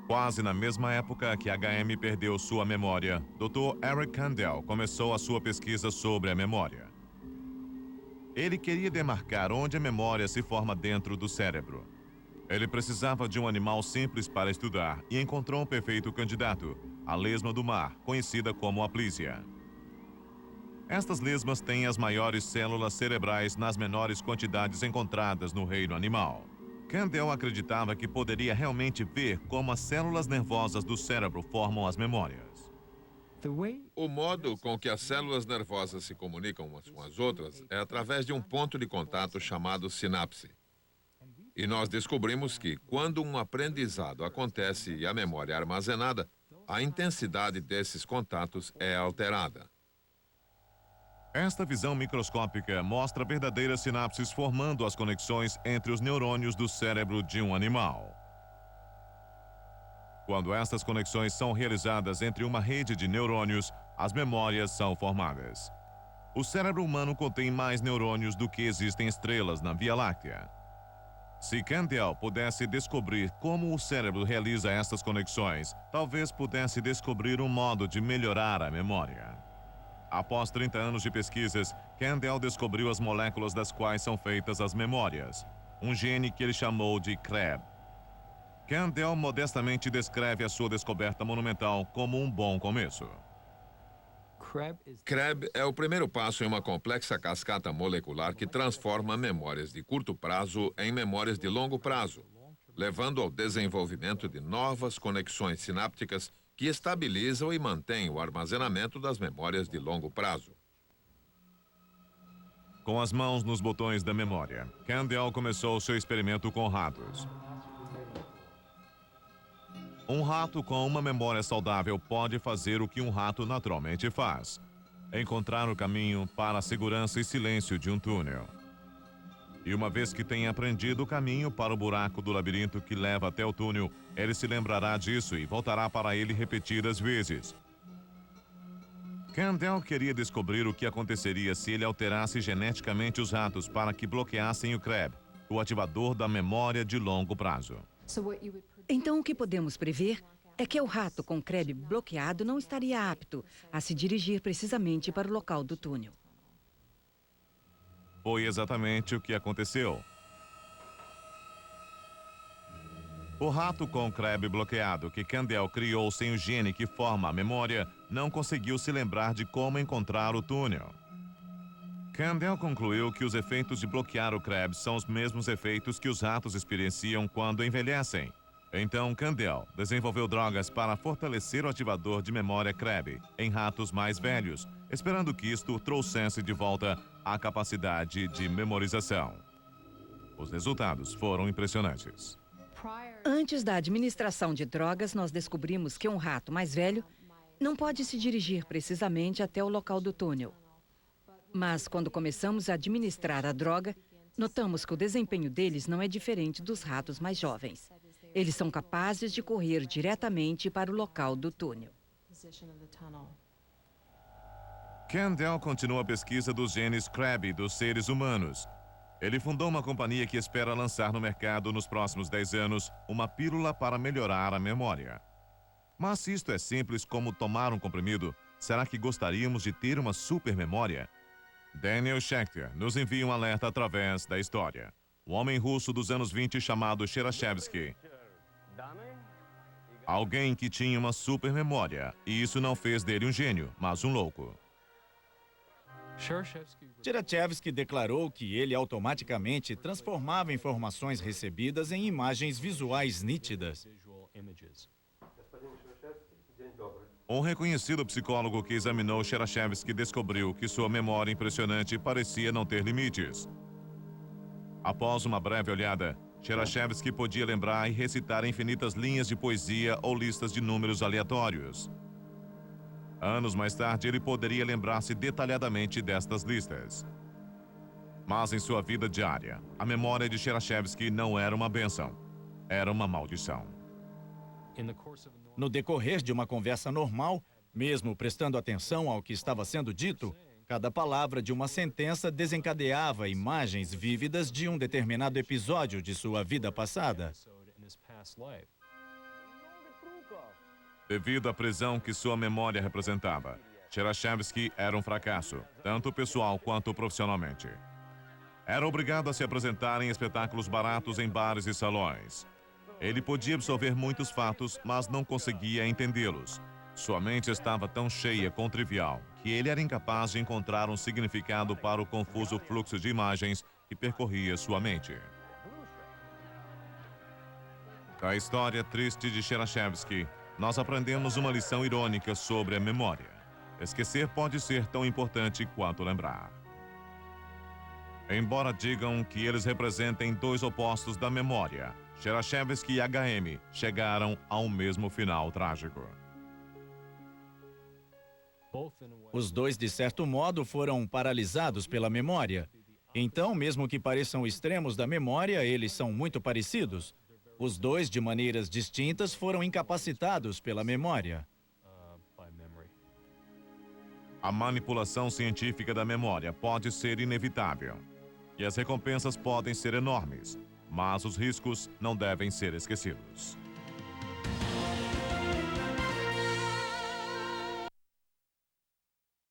Quase na mesma época que HM perdeu sua memória, Dr. Eric Kandel começou a sua pesquisa sobre a memória. Ele queria demarcar onde a memória se forma dentro do cérebro. Ele precisava de um animal simples para estudar e encontrou um perfeito candidato, a lesma do mar, conhecida como aplísia. Estas lesmas têm as maiores células cerebrais nas menores quantidades encontradas no reino animal. Kandel acreditava que poderia realmente ver como as células nervosas do cérebro formam as memórias. O modo com que as células nervosas se comunicam umas com as outras é através de um ponto de contato chamado sinapse. E nós descobrimos que, quando um aprendizado acontece e a memória é armazenada, a intensidade desses contatos é alterada. Esta visão microscópica mostra verdadeiras sinapses formando as conexões entre os neurônios do cérebro de um animal. Quando estas conexões são realizadas entre uma rede de neurônios, as memórias são formadas. O cérebro humano contém mais neurônios do que existem estrelas na Via Láctea. Se Kandel pudesse descobrir como o cérebro realiza estas conexões, talvez pudesse descobrir um modo de melhorar a memória. Após 30 anos de pesquisas, Kandel descobriu as moléculas das quais são feitas as memórias, um gene que ele chamou de CREB. Kandel modestamente descreve a sua descoberta monumental como um bom começo. CREB é o primeiro passo em uma complexa cascata molecular que transforma memórias de curto prazo em memórias de longo prazo, levando ao desenvolvimento de novas conexões sinápticas que estabilizam e mantêm o armazenamento das memórias de longo prazo. Com as mãos nos botões da memória, Kandel começou seu experimento com ratos. Um rato com uma memória saudável pode fazer o que um rato naturalmente faz: encontrar o caminho para a segurança e silêncio de um túnel. E uma vez que tenha aprendido o caminho para o buraco do labirinto que leva até o túnel, ele se lembrará disso e voltará para ele repetidas vezes. Kandel queria descobrir o que aconteceria se ele alterasse geneticamente os ratos para que bloqueassem o CREB, o ativador da memória de longo prazo. Então, o que podemos prever é que o rato com CREB bloqueado não estaria apto a se dirigir precisamente para o local do túnel. Foi exatamente o que aconteceu. O rato com CREB bloqueado que Kandel criou sem o gene que forma a memória não conseguiu se lembrar de como encontrar o túnel. Kandel concluiu que os efeitos de bloquear o CREB são os mesmos efeitos que os ratos experienciam quando envelhecem. Então, Kandel desenvolveu drogas para fortalecer o ativador de memória CREB em ratos mais velhos, esperando que isto trouxesse de volta a capacidade de memorização. Os resultados foram impressionantes. Antes da administração de drogas, nós descobrimos que um rato mais velho não pode se dirigir precisamente até o local do túnel. Mas quando começamos a administrar a droga, notamos que o desempenho deles não é diferente dos ratos mais jovens. Eles são capazes de correr diretamente para o local do túnel. Kandel continua a pesquisa dos genes CREB dos seres humanos. Ele fundou uma companhia que espera lançar no mercado nos próximos 10 anos uma pílula para melhorar a memória. Mas se isto é simples como tomar um comprimido, será que gostaríamos de ter uma super memória? Daniel Schechter nos envia um alerta através da história. O homem russo dos anos 20 chamado Chernyshevsky. Alguém que tinha uma super memória, e isso não fez dele um gênio, mas um louco. Chernyshevsky declarou que ele automaticamente transformava informações recebidas em imagens visuais nítidas. Um reconhecido psicólogo que examinou Chernyshevsky descobriu que sua memória impressionante parecia não ter limites. Após uma breve olhada, Chernyshevsky podia lembrar e recitar infinitas linhas de poesia ou listas de números aleatórios. Anos mais tarde, ele poderia lembrar-se detalhadamente destas listas. Mas em sua vida diária, a memória de Chernyshevsky não era uma bênção, era uma maldição. No decorrer de uma conversa normal, mesmo prestando atenção ao que estava sendo dito, cada palavra de uma sentença desencadeava imagens vívidas de um determinado episódio de sua vida passada. Devido à prisão que sua memória representava, Chernyshevsky era um fracasso, tanto pessoal quanto profissionalmente. Era obrigado a se apresentar em espetáculos baratos em bares e salões. Ele podia absorver muitos fatos, mas não conseguia entendê-los. Sua mente estava tão cheia com o trivial que ele era incapaz de encontrar um significado para o confuso fluxo de imagens que percorria sua mente. Da história triste de Chernyshevsky, nós aprendemos uma lição irônica sobre a memória. Esquecer pode ser tão importante quanto lembrar. Embora digam que eles representem dois opostos da memória, Chernyshevsky e HM chegaram ao mesmo final trágico. Os dois, de certo modo, foram paralisados pela memória. Então, mesmo que pareçam extremos da memória, eles são muito parecidos. Os dois, de maneiras distintas, foram incapacitados pela memória. A manipulação científica da memória pode ser inevitável. E as recompensas podem ser enormes, mas os riscos não devem ser esquecidos.